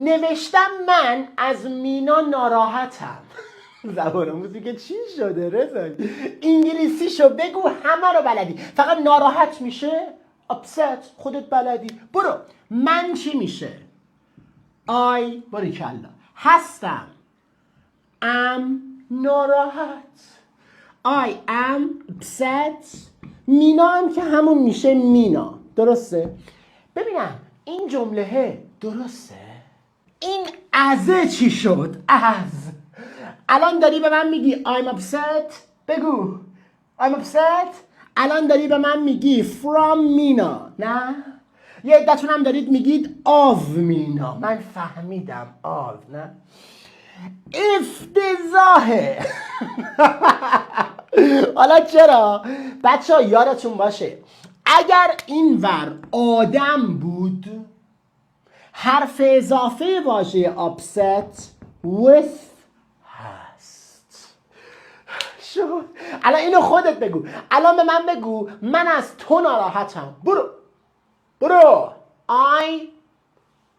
نوشتم من از مینا ناراحتم. زبان آموز میگه چی شده رضا؟ انگلیسیشو بگو، همه رو بلدی، فقط ناراحت میشه upset خودت بلدی. برو. من چی میشه؟ I باریکلا هستم. am ناراحت. I am upset. مینا هم که همون میشه مینا. درسته؟ ببینم این جمله درسته؟ این ازه چی شد؟ از الان داری به من میگی I'm upset. بگو I'm upset. الان داری به من میگی from مینا. نه؟ یه عدتون هم دارید میگید of مینا. من فهمیدم of. نه؟ افتضاحه. حالا چرا؟ بچه ها یادتون باشه اگر این ور آدم بود حرف اضافه واژه upset with هست. شو الان اینو خودت بگو. الان به من بگو من از تو ناراحتم. برو. I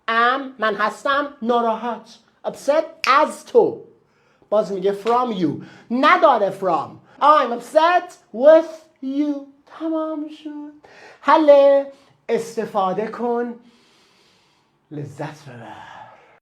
am من هستم ناراحت. upset از تو. باز میگه from you. نداره from. I'm upset with you. تمام شد. حله. استفاده کن. لذت ببر.